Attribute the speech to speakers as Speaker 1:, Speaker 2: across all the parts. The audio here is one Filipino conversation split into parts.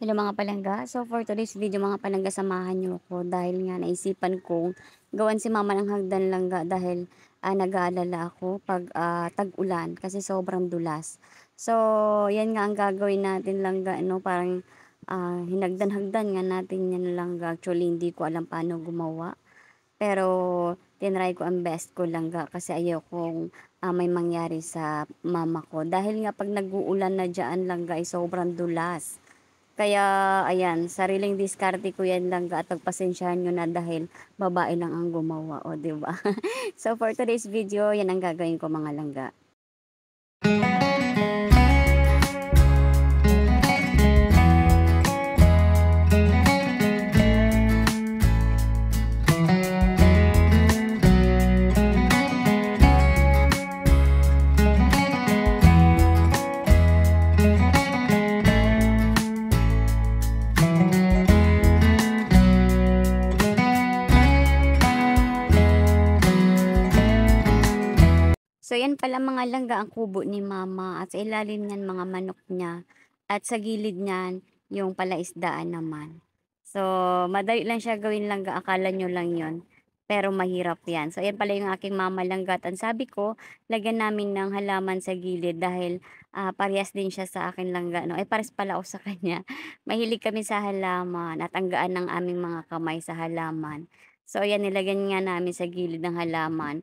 Speaker 1: Hello mga palangga. So for today's video mga palangga, samahan niyo ako dahil nga naisipan kong gawan si mama ng hagdan langga dahil nag-aalala ako pag tag-ulan kasi sobrang dulas. So yan nga ang gagawin natin langga, no? Parang hinagdan-hagdan nga natin yan langga. Actually hindi ko alam paano gumawa. Pero tinry ko ang best ko langga kasi ayokong may mangyari sa mama ko. Dahil nga pag nag-uulan na dyan langga ay sobrang dulas. Kaya ayan, sariling diskarte ko yan langga at pagpasensyahan niyo na dahil babae lang ang gumawa, o 'di ba? So for today's video, yan ang gagawin ko mga langga. So yan pala mga langga ang kubo ni mama at sa ilalim niyan mga manok niya at sa gilid niyan yung palaisdaan naman. So madali lang siya gawin langga, akala nyo lang yon pero mahirap yan. So yan pala yung aking mama langga at ang sabi ko, lagyan namin ng halaman sa gilid dahil parehas din siya sa akin langga. No? Pares pala ako sa kanya. Mahilig kami sa halaman at ang gaan ng aming mga kamay sa halaman. So ayan, nilagyan nga namin sa gilid ng halaman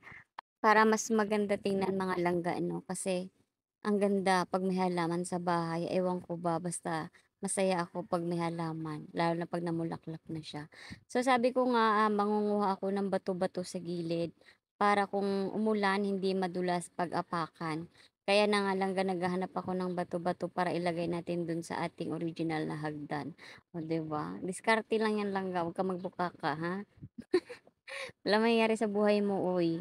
Speaker 1: para mas maganda tingnan mga langga 'no, kasi ang ganda 'pag may halaman sa bahay, ewan ko ba basta masaya ako 'pag may halaman, lalo na 'pag namulaklak na siya. So sabi ko nga, mangunguha ako ng bato-bato sa gilid para kung umulan hindi madulas 'pag apakan. Kaya na nga langga naghahanap ako ng bato-bato para ilagay natin dun sa ating original na hagdan, oh 'di ba? Diskarte lang yan langga, 'wag kang magbukaka ha. Walang mangyayari sa buhay mo, uy.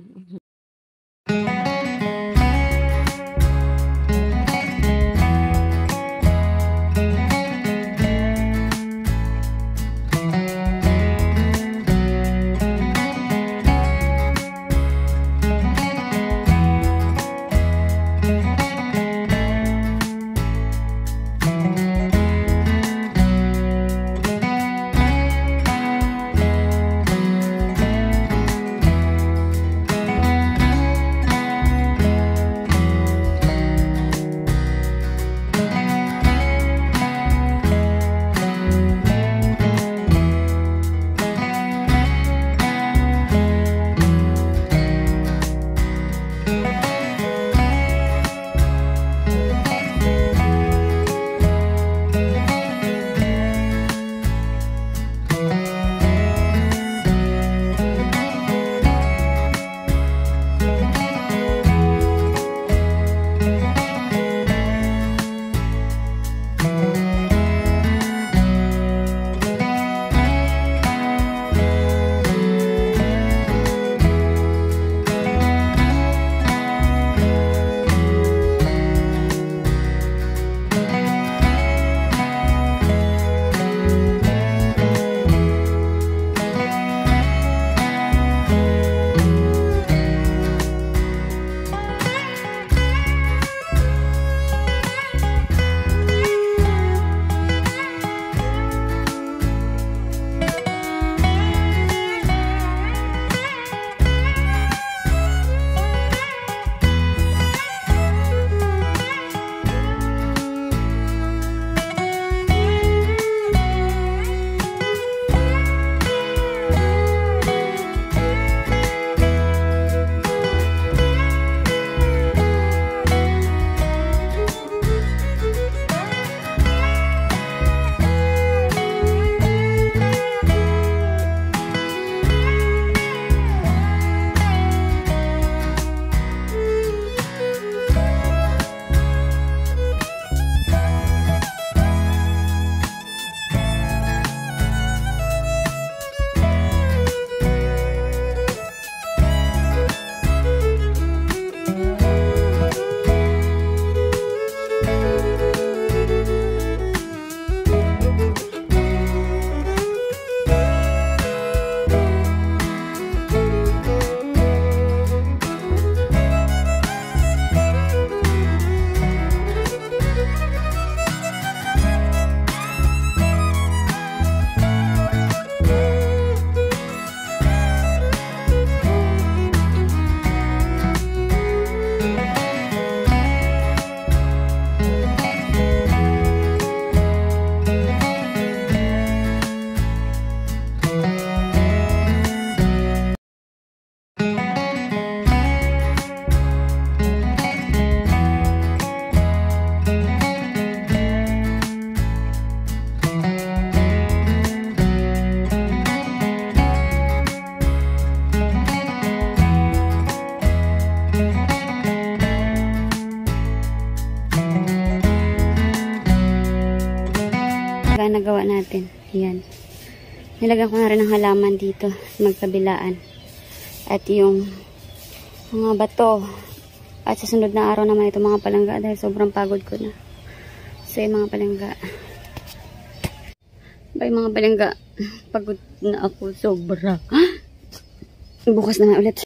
Speaker 1: palangga na gawa natin. Yan. Nilagyan ko na rin ng halaman dito sa magkabilaan. At yung mga bato. At sa sunod na araw naman ito mga palangga dahil sobrang pagod ko na. So yung mga palangga. Bye mga palangga. Pagod na ako sobra. Bukas naman ulit.